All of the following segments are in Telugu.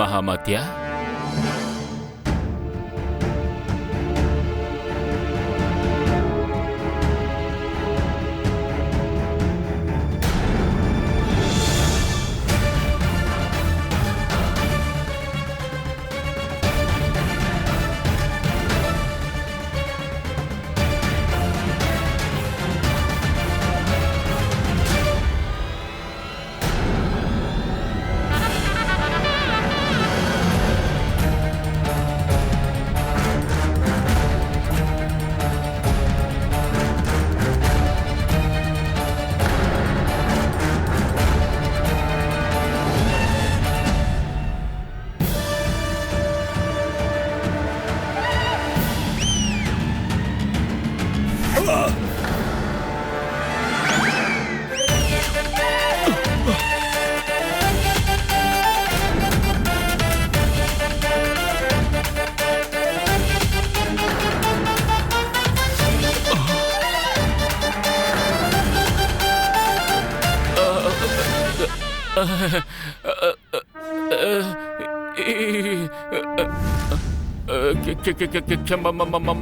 మహామత్య,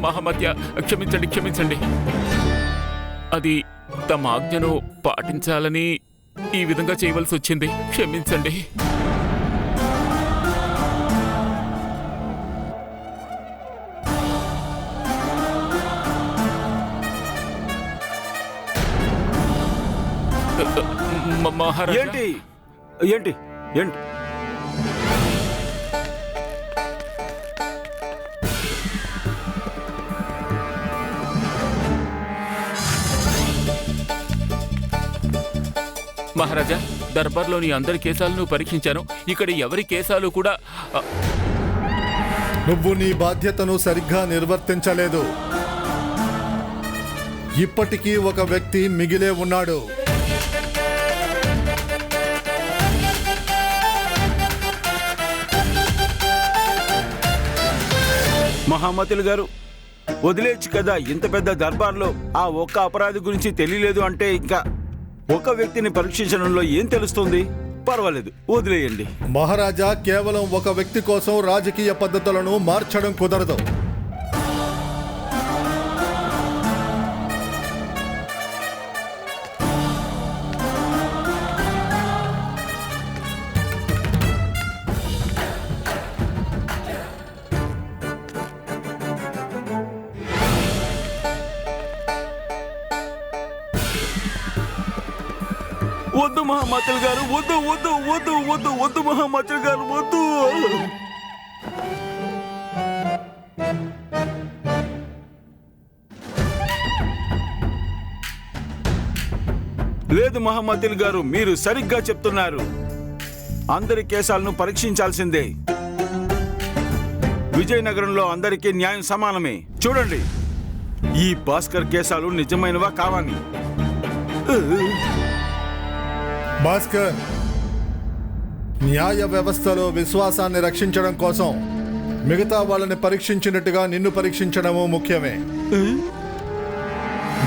మహామత్య, క్షమించండి క్షమించండి. అది తమ ఆజ్ఞను పాటించాలని ఈ విధంగా చేయవలసి వచ్చింది. క్షమించండి. మహారాజా, ఏంటి ఏంటి ఏంటి మహారాజా, దర్బార్లోని అందరి కేసాలను పరీక్షించాను. ఇక్కడ ఎవరి కేసాలు కూడా నువ్వు నీ బాధ్యతను సరిగ్గా నిర్వర్తించలేదు. ఇప్పటికీ ఒక వ్యక్తి మిగిలే ఉన్నాడు. మహామతులు గారు, వదిలేచ్చు కదా. ఇంత పెద్ద దర్బార్లో ఆ ఒక్క అపరాధి గురించి తెలియలేదు అంటే ఇంకా ఒక వ్యక్తిని పరీక్షించడంలో ఏం తెలుస్తుంది? పర్వాలేదు, వదిలేయండి. మహారాజా, కేవలం ఒక వ్యక్తి కోసం రాజకీయ పద్ధతులను మార్చడం కుదరదు. వద్దు మహామతులు గారు, వద్దు వద్దు వద్దు వద్దు వద్దు మహామతులు గారు, వద్దు. లేదు మహామతులు గారు, మీరు సరిగ్గా చెప్తున్నారు. అందరి కేసాలను పరీక్షించాల్సిందే. విజయనగరంలో అందరికీ న్యాయం సమానమే. చూడండి, ఈ భాస్కర్ కేసాలు నిజమైనవా కావని. భాస్కర్, న్యాయ వ్యవస్థలో విశ్వాసాన్ని రక్షించడం కోసం మిగతా వాళ్ళని పరీక్షించినట్టుగా నిన్ను పరీక్షించడము ముఖ్యమే.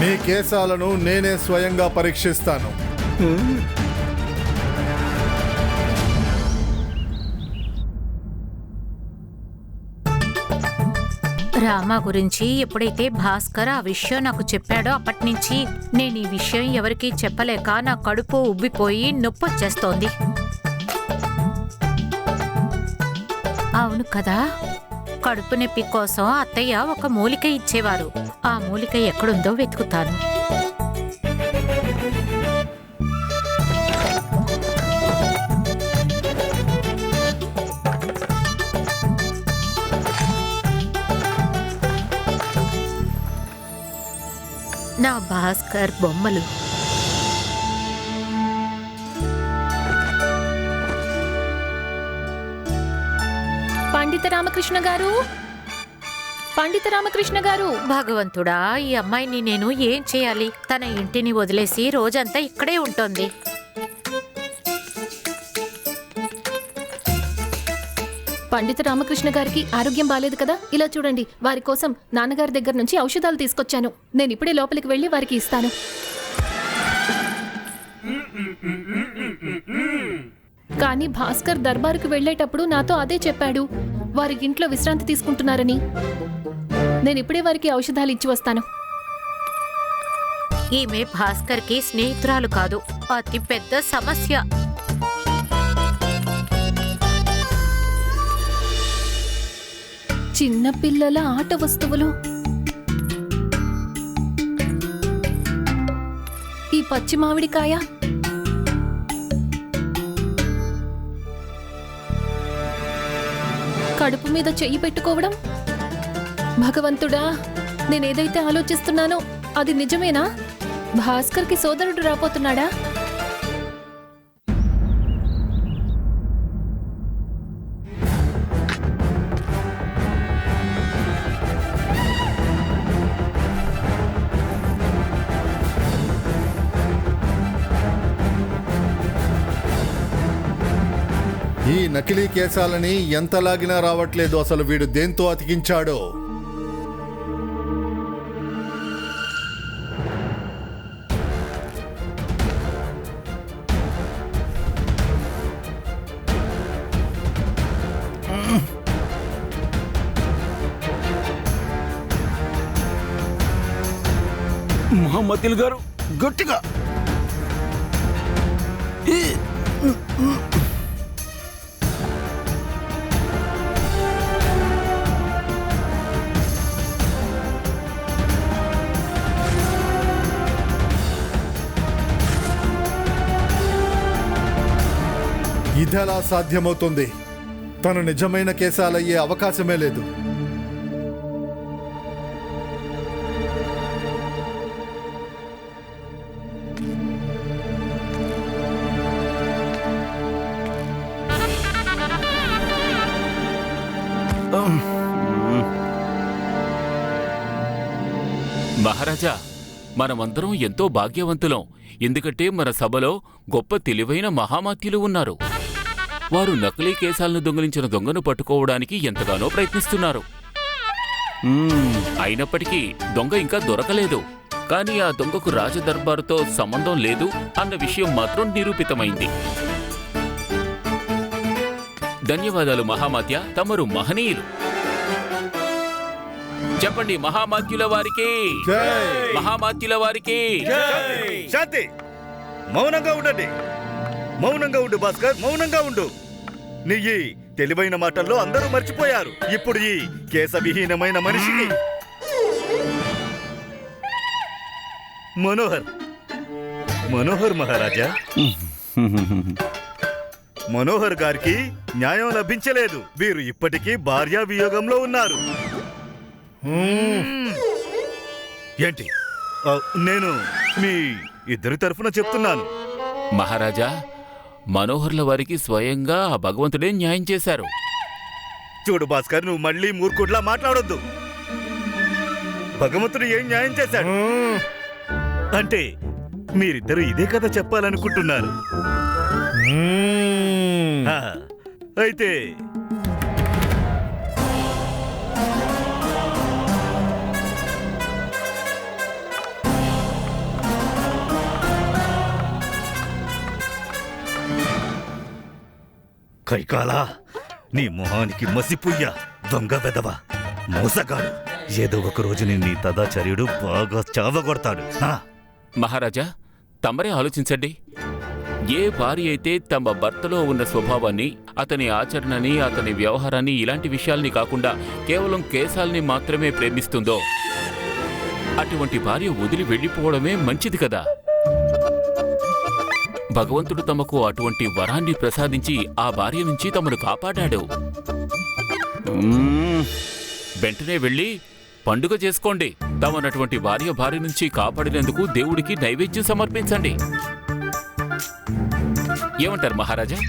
నీ కేసాలను నేనే స్వయంగా పరీక్షిస్తాను. రామ గురించి ఎప్పుడైతే భాస్కర్ ఆ విషయం నాకు చెప్పాడో అప్పటి నుంచి నేను ఈ విషయం ఎవరికీ చెప్పలేక నా కడుపు ఉబ్బిపోయి నొప్పి వచ్చేస్తోంది. అవును కదా, కడుపు నొప్పి కోసం అత్తయ్య ఒక మూలిక ఇచ్చేవారు. ఆ మూలిక ఎక్కడుందో వెతుకుతాను. నా భాస్కర్ బొమ్మలు. పండిత రామకృష్ణ గారు, పండిత రామకృష్ణ గారు. భగవంతుడా, ఈ అమ్మాయిని నేను ఏం చేయాలి? తన ఇంటిని వదిలేసి రోజంతా ఇక్కడే ఉంటుంది. పండిత రామకృష్ణ గారికి ఆరోగ్యం బాలేదు కదా. ఇలా చూడండి, వారి కోసం నాన్నగారి దగ్గర నుంచి ఔషధాలు తీసుకొచ్చాను. నేను ఇప్పుడే లోపలికి వెళ్ళి వారికి ఇస్తాను. కానీ భాస్కర్ దర్బారుకు వెళ్ళేటప్పుడు నాతో అదే చెప్పాడు, వారి ఇంట్లో విశ్రాంతి తీసుకుంటున్నారని. నేను ఇప్పుడే వారికి ఔషధాలు ఇచ్చి వస్తాను. ఈమె భాస్కర్కి స్నేహితురాలు కాదు, అతి పెద్ద సమస్య. చిన్న పిల్లల ఆట వస్తువులు. ఈ పచ్చి మామిడికాయ, కడుపు మీద చెయ్యి పెట్టుకోవడం. భగవంతుడా, నేనేదైతే ఆలోచిస్తున్నానో అది నిజమేనా? భాస్కర్కి సోదరుడు రాబోతున్నాడా? ఈ నకిలీ కేశాలని ఎంత లాగినా రావట్లేదు. అసలు వీడు దేంతో అతికించాడో. మహమ్మతుల్ గారు గట్టిగా ఇదెలా సాధ్యమవుతుంది? తను నిజమైన కేసాలయ్యే అవకాశమే లేదు. మహారాజా, మనమందరం ఎంతో భాగ్యవంతులం. ఎందుకంటే మన సభలో గొప్ప తెలివైన మహామాత్యులు ఉన్నారు. వారు నకిలీ కేశాలను దొంగిలించిన దొంగను పట్టుకోవడానికి ఎంతగానో ప్రయత్నిస్తున్నారు. అయినప్పటికీ దొంగ ఇంకా దొరకలేదు. కానీ ఆ దొంగకు రాజదర్బారుతో సంబంధం లేదు అన్న విషయం మాత్రం నిరూపితమైంది. ధన్యవాదాలు మహామాత్య, తమరు మహనీయులు. చెప్పండి మహామాత్యుల వారికి, మహామాత్యుల వారికి. శాంతి, మౌనంగా ఉండండి. మౌనంగా ఉండు భాస్కర్, మౌనంగా ఉండు. నీ ఈ తెలివైన మాటల్లో అందరూ మర్చిపోయారు. ఇప్పుడు ఈ కేశవిహీనమైన మనిషికి మనోహర్ మహారాజా, మనోహర్ గారికి న్యాయం లభించలేదు. వీరు ఇప్పటికీ భార్యా వియోగంలో ఉన్నారు. ఏంటి? నేను మీ ఇద్దరి తరఫున చెప్తున్నాను. మహారాజా, మనోహర్ల వారికి స్వయంగా ఆ భగవంతుడే న్యాయం చేశారు. చూడు భాస్కర్, నువ్వు మళ్ళీ మూర్ఖుడ్లా మాట్లాడొద్దు. భగవంతుడు ఏం న్యాయం చేశాడు అంటే మీరిద్దరూ ఇదే కథ చెప్పాలనుకుంటున్నారు. అయితే కైకాలా, నీ మొహానికి మసిపుయ్య, దొంగ వెదవ, మోసగాడు. ఏదో ఒక రోజు నీ తదాచార్యుడు బాగా చావగొడతాడు. మహారాజా, తమరే ఆలోచించండి. ఏ భార్య అయితే తమ భర్తలో ఉన్న స్వభావాన్ని, అతని ఆచరణని, అతని వ్యవహారాన్ని, ఇలాంటి విషయాల్ని కాకుండా కేవలం కేశాల్ని మాత్రమే ప్రేమిస్తుందో అటువంటి భార్య వదిలి వెళ్ళిపోవడమే మంచిది కదా. భగవంతుడు తమకు అటువంటి వరాన్ని ప్రసాదించి ఆ భార్య నుంచి తమను కాపాడాడు. వెంటనే వెళ్ళి పండుగ చేసుకోండి. తమనటువంటి భార్య నుంచి కాపాడినందుకు దేవుడికి నైవేద్యం సమర్పించండి. ఏమంటారు మహారాజా?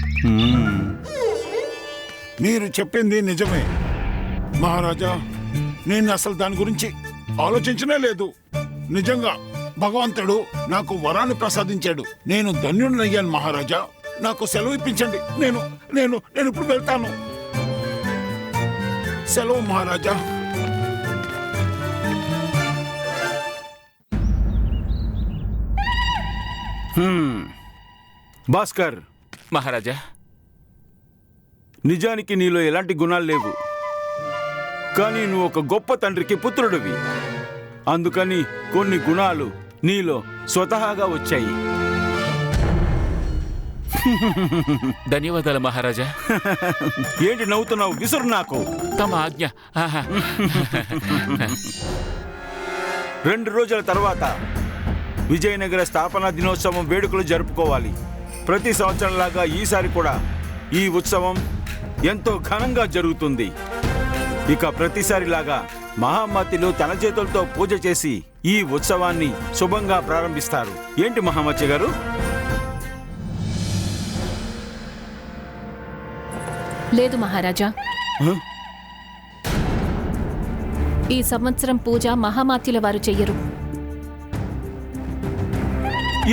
మీరు చెప్పింది నిజమే మహారాజా. నేను అసలు దాని గురించి ఆలోచించనే లేదు. నిజంగా భగవంతుడు నాకు వరాన్ని ప్రసాదించాడు. నేను ధన్యుడినయ్యాను మహారాజా. నాకు సెలవు ఇప్పించండి. నేను నేను నేను ఇప్పుడు వెళ్తాను. సెలవు మహారాజా. భాస్కర్, మహారాజా, నిజానికి నీలో ఎలాంటి గుణాలు లేవు, కానీ నువ్వు ఒక గొప్ప తండ్రికి పుత్రుడివి. అందుకని కొన్ని గుణాలు నీలో స్వతహాగా వచ్చాయి. ధన్యవాదాలు మహారాజా. ఏంటి నవ్వుతున్నావు? విసురు నాకు. తమ ఆజ్ఞ. ఆహా. 2 రోజుల తర్వాత విజయనగర స్థాపన దినోత్సవం వేడుకలు జరుపుకోవాలి. ప్రతి సంవత్సరంలాగా ఈసారి కూడా ఈ ఉత్సవం ఎంతో ఘనంగా జరుగుతుంది. ఇక ప్రతిసారిలాగా మహామతిలు తన చేతులతో పూజ చేసి ఈ ఉత్సవాన్ని శుభంగా ప్రారంభిస్తారు. ఏంటి మహామతి గారు? లేదు మహారాజా, హ? ఈ సంవత్సరం పూజ మహామాత్యుల వారు చెయ్యరు.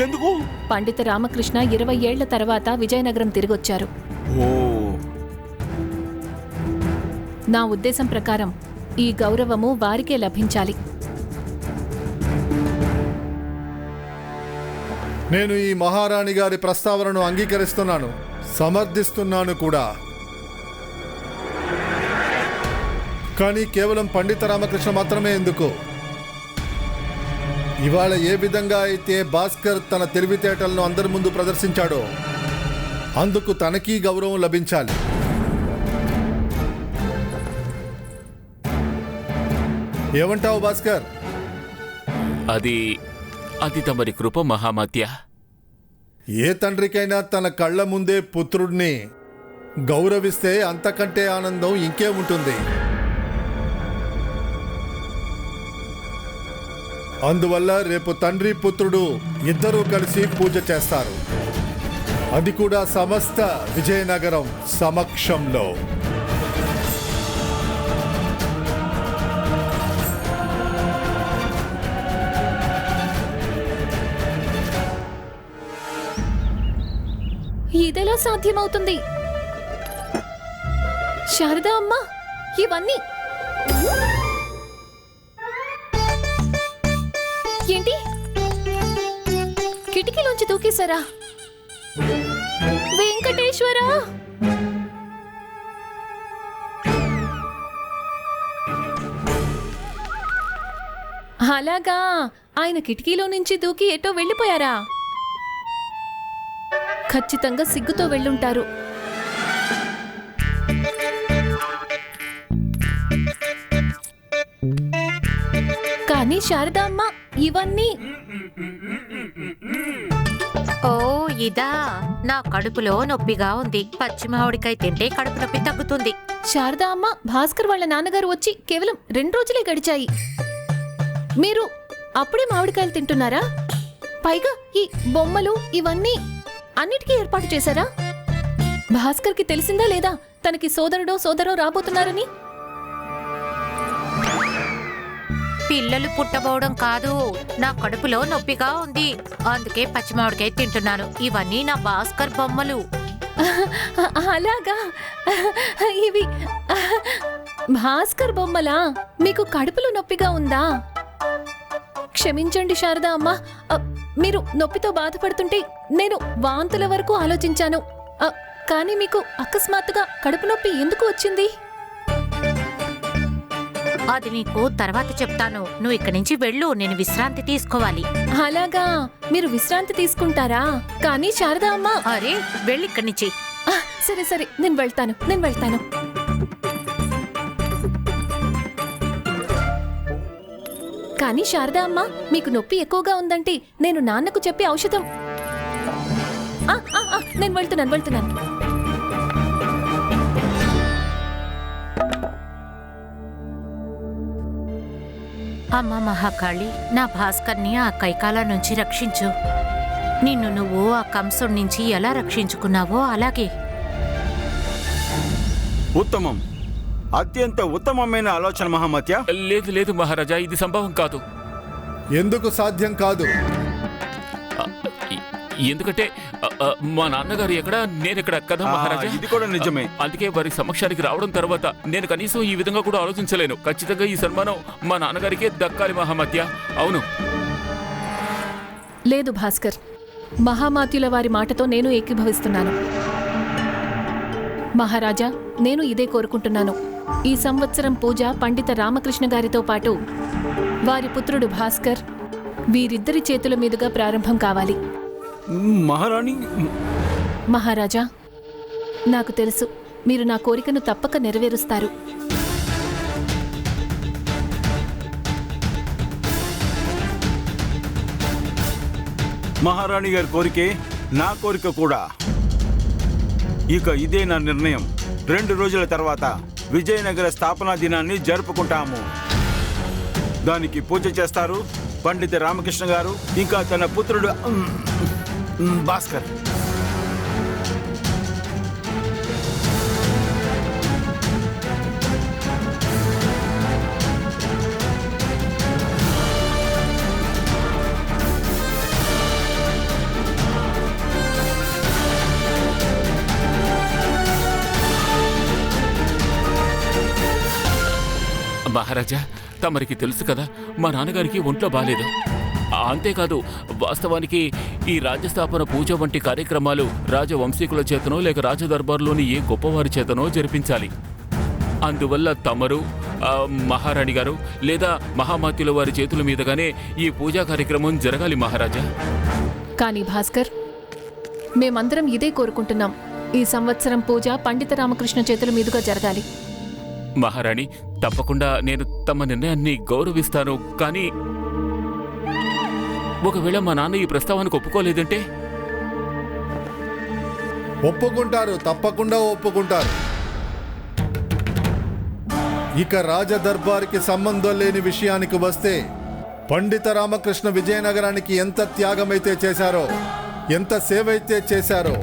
ఎందుకు? పండిత రామకృష్ణ 20 ఏళ్ల తర్వాత విజయనగరం తిరిగొచ్చారు. ఓ, నా ఉద్దేశం ప్రకారం ఈ గౌరవము వారికే లభించాలి. నేను ఈ మహారాణి గారి ప్రస్తావనను అంగీకరిస్తున్నాను, సమర్థిస్తున్నాను కూడా. కానీ కేవలం పండిత రామకృష్ణ మాత్రమే ఎందుకు? ఇవాళ ఏ విధంగా అయితే భాస్కర్ తన తెలివితేటలను అందరి ముందు ప్రదర్శించాడో అందుకు తనకీ గౌరవం లభించాలి. ఏమంటావు భాస్కర్? అది తమరి కృప మహామాత్య. ఏ తండ్రికైనా తన కళ్ళ ముందే పుత్రుడిని గౌరవిస్తే అంతకంటే ఆనందం ఇంకేముంటుంది? అందువల్ల రేపు తండ్రి పుత్రుడు ఇద్దరూ కలిసి పూజ చేస్తారు, అది కూడా సమస్త విజయనగరం సమక్షంలో. ఇదెలా సాధ్యమవుతుంది? శారదా అమ్మ, ఇవన్నీ ఏంటి? కిటికీలోంచి దూకేశారా? వెంకటేశ్వరా! అలాగా, ఆయన కిటికీలో నుంచి దూకి ఎటో వెళ్ళిపోయారా? ఖచ్చితంగా సిగ్గుతో వెళ్ళుంటారు. కానీ శారదా అమ్మ, ఇవన్నీ ఓ ఇదా, నా కడుపులో నొప్పిగా ఉంది. పచ్చి మామిడికాయ తింటే కడుపు నొప్పి తగ్గుతుంది. శారదా అమ్మ, భాస్కర్ వాళ్ళ నాన్నగారు వచ్చి కేవలం 2 రోజులే గడిచాయి. మీరు అప్పుడే మామిడికాయలు తింటున్నారా? పైగా ఈ బొమ్మలు ఇవన్నీ అన్నిటికీ ఏర్పాటు చేశారా? భాస్కర్కి తెలిసిందా లేదా తనకి సోదరో రాబోతున్నారని? పిల్లలు పుట్టబోవడం కాదు, నా కడుపులో నొప్పిగా ఉంది, అందుకే పచ్చి మామిడికాయ తింటున్నాను. ఇవన్నీ నా భాస్కర్ బొమ్మలు. అలాగా, ఇవి భాస్కర్ బొమ్మలా? మీకు కడుపులో నొప్పిగా ఉందా? క్షమించండి శారదా అమ్మ, మీరు నొప్పితో బాధపడుతుంటే నేను వాంతుల వరకు ఆలోచించాను. కానీ మీకు అకస్మాత్తుగా కడుపు నొప్పి ఎందుకు వచ్చింది? అది నీకు తర్వాత చెప్తాను. నువ్వు ఇక్కడి నుంచి వెళ్ళు, నేను విశ్రాంతి తీసుకోవాలి. అలాగా, మీరు విశ్రాంతి తీసుకుంటారా? కానీ శారదా అమ్మ, అరే వెళ్ళి ఇక్కడి నుంచి. సరే సరే, నేను వెళ్తాను. కానీ శారదా అమ్మ, మీకు నొప్పి ఎక్కువగా ఉందంటే నేను నాన్నకు చెప్పి ఔషధం. నేను వెళ్తున్నాను. అమ్మ మహాకాళి, నా భాస్కర్ని ఆ కైకాల నుంచి రక్షించు. నిన్ను నువ్వు ఆ కంసుడి నుంచి ఎలా రక్షించుకున్నావో అలాగే. ఉత్తమం, అత్యంత ఉత్తమమైన ఆలోచన మహామత్య. లేదు మహారాజా, ఇది సంభవం కాదు. ఎందుకు సాధ్యం కాదు? ఎందుకంటే మా నాన్నగారు ఎక్కడ, నేనెక్కడ కదా మహారాజా. ఇది కూడా నిజమే. అందుకే వారి సమక్షానికి రావడం తర్వాత నేను కనీసం ఈ విధంగా కూడా ఆలోచించలేను. ఖచ్చితంగా ఈ సన్మానం మా నాన్నగారికే దక్కాలి మహామత్య. అవును. లేదు భాస్కర్, మహామాత్యుల వారి మాటతో నేను ఏకీభవిస్తున్నాను. మహారాజా, నేను ఇదే కోరుకుంటున్నాను. ఈ సంవత్సరం పూజ పండిత రామకృష్ణ గారితో పాటు వారి పుత్రుడు భాస్కర్ వీరిద్దరి చేతుల మీదుగా ప్రారంభం కావాలి. మహారాణి, మహారాజా, నాకు తెలుసు మీరు నా కోరికను తప్పక నెరవేరుస్తారు. మహారాణి గారి కోరికే నా కోరిక కూడా. ఇక ఇదే నా నిర్ణయం. 2 రోజుల తర్వాత విజయనగర స్థాపనా దినాన్ని జరుపుకుంటాము. దానికి పూజ చేస్తారు పండిత రామకృష్ణ గారు, ఇంకా తన పుత్రుడు భాస్కర్. మహారాజా, తమరికి తెలుసు కదా మా నాన్నగారికి ఒంట్లో బాలేదు. అంతేకాదు, వాస్తవానికి ఈ రాజ్యస్థాపన పూజ వంటి కార్యక్రమాలు రాజవంశీకుల చేతనో లేక రాజదర్బార్లోని ఏ గొప్పవారి చేతనో జరిపించాలి. అందువల్ల తమరు, మహారాణి గారు లేదా మహామాత్యుల వారి చేతుల మీదుగానే ఈ పూజా కార్యక్రమం జరగాలి మహారాజా. కానీ భాస్కర్, మేమందరం ఇదే కోరుకుంటున్నాం. ఈ సంవత్సరం పూజ పండిత రామకృష్ణ చేతుల మీదుగా జరగాలి. మహారాణి, తప్పకుండా నేను తమ నిర్ణయాన్ని గౌరవిస్తాను. కానీ ఒకవేళ మా నాన్న ఈ ప్రస్తావానికి ఒప్పుకోలేదంటే? ఒప్పుకుంటారు, తప్పకుండా ఒప్పుకుంటారు. ఇక రాజదర్బార్కి సంబంధం లేని విషయానికి వస్తే, పండిత రామకృష్ణ విజయనగరానికి ఎంత త్యాగమైతే చేశారో, ఎంత సేవైతే చేశారో,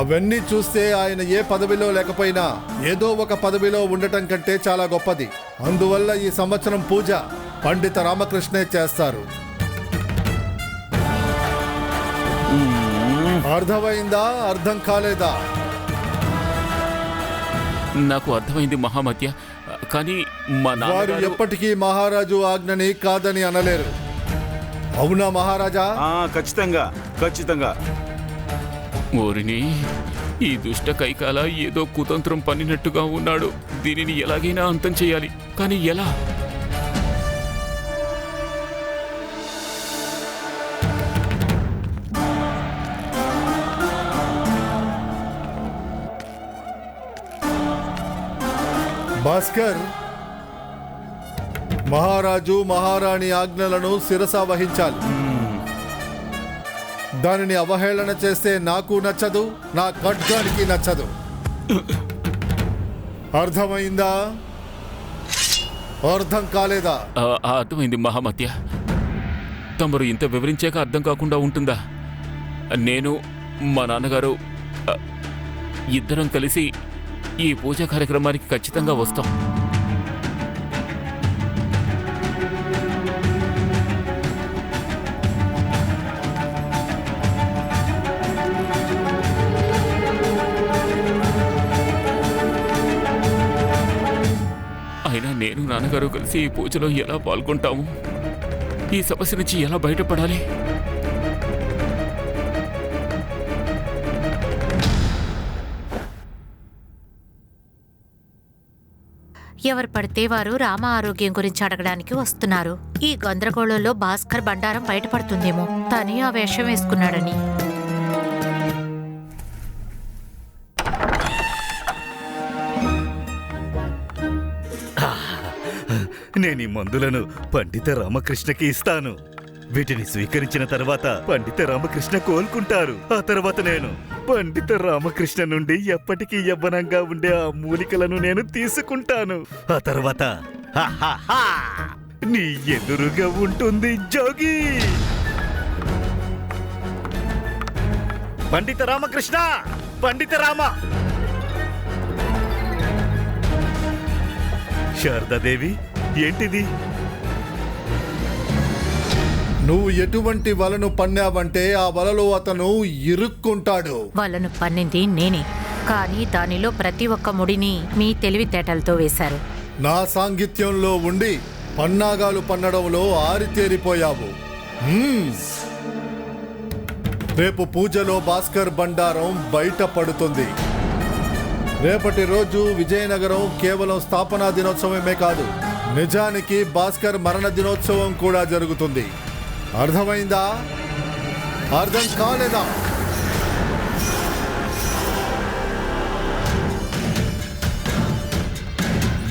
అవన్నీ చూస్తే ఆయన ఏ పదవిలో లేకపోయినా ఏదో ఒక పదవిలో ఉండటం కంటే చాలా గొప్పది. అందువల్ల ఈ సంవత్సరం పూజ పండిత రామకృష్ణే చేస్తారు. అర్థమైందా? అర్థం కాలేదా? నాకు అర్థమైంది మహామత్య. కానీ మా వారు నాన్నగారు ఎప్పటికీ మహారాజు ఆజ్ఞని కాదని అనలేరు. అవునా మహారాజా? ఖచ్చితంగా, ఖచ్చితంగా. ఓరిని, ఈ దుష్ట కైకాల ఏదో కుతంత్రం పన్నినట్టుగా ఉన్నాడు. దీనిని ఎలాగైనా అంతం చేయాలి. కానీ ఎలా? భాస్కర్, మహారాజు మహారాణి ఆజ్ఞలను శిరస వహించాలి. దానిని అవహేళన చేస్తే నాకు నచ్చదు, నా ఖడ్గానికి నచ్చదు. అర్థమైందా? అర్థం కాలేదా? అర్థమైంది మహామత్య. తమరు ఇంత వివరించాక అర్థం కాకుండా ఉంటుందా? నేను, మా నాన్నగారు ఇద్దరం కలిసి ఈ పూజా కార్యక్రమానికి ఖచ్చితంగా వస్తాం. అయినా నేను, నాన్నగారు కలిసి ఈ పూజలో ఎలా పాల్గొంటాము? ఈ సమస్య నుంచి ఎలా బయటపడాలి? ఎవరు పడితే వారు రామ ఆరోగ్యం గురించి అడగడానికి వస్తున్నారు. ఈ గందరగోళంలో భాస్కర్ బండారం బయటపడుతుందేమో, తని ఆ వేషం వేసుకున్నాడని. నేను ఈ మందులను పండిత రామకృష్ణకి ఇస్తాను. వీటిని స్వీకరించిన తర్వాత పండిత రామకృష్ణ కోలుకుంటారు. ఆ తర్వాత నేను పండిత రామకృష్ణ నుండి ఎప్పటికీ యవ్వనంగా ఉండే ఆ మూలికలను నేను తీసుకుంటాను. ఆ తర్వాత నీ ఎదురుగా ఉంటుంది జోగి. పండిత రామకృష్ణ, పండిత రామ. శారదాదేవి, ఏంటిది? నువ్వు ఎటువంటి వలను పన్నావంటే ఆ వలలో అతను ఇరుక్కుంటాడు. వాళ్ళను పన్నింది నేనే, కానీ దానిలో ప్రతి ఒక్క ముడిని మీ తెలివితేటలతో వేశారు. నా సాంగిత్యంలో ఉండి పన్నాగాలు పన్నడంలో ఆరితేరిపోయావు. రేపు పూజలో భాస్కర్ బండారం బయటపడుతుంది. రేపటి రోజు విజయనగరం కేవలం స్థాపనా దినోత్సవమే కాదు, నిజానికి భాస్కర్ మరణ దినోత్సవం కూడా జరుగుతుంది. అర్థమైందా? అర్థం కాలేదా?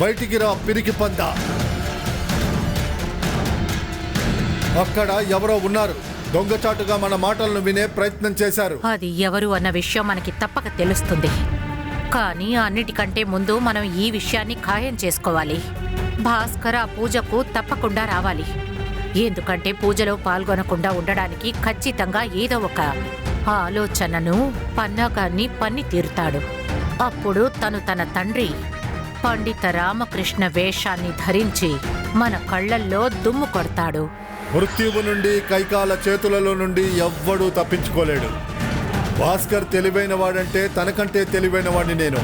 బయటికి రా పిరికి పంద. అక్కడ ఎవరో ఉన్నారు, దొంగచాటుగా మన మాటలను వినే ప్రయత్నం చేశారు. అది ఎవరు అన్న విషయం మనకి తప్పక తెలుస్తుంది. కానీ అన్నిటికంటే ముందు మనం ఈ విషయాన్ని ఖాయం చేసుకోవాలి. భాస్కర్ ఆ పూజకు తప్పకుండా రావాలి. ఎందుకంటే పూజలో పాల్గొనకుండా ఉండడానికి ఖచ్చితంగా ఏదో ఒక ఆలోచనను పన్నాగాన్ని పన్ని తీరుతాడు. అప్పుడు తను తన తండ్రి పండిత రామకృష్ణ వేషాన్ని ధరించి మన కళ్ళల్లో దుమ్ము కొడతాడు. మృత్యువు నుండి కైకాల చేతులలో నుండి ఎవ్వడూ తప్పించుకోలేడు. భాస్కర్ తెలివైన వాడంటే తనకంటే తెలివైన వాడిని నేను.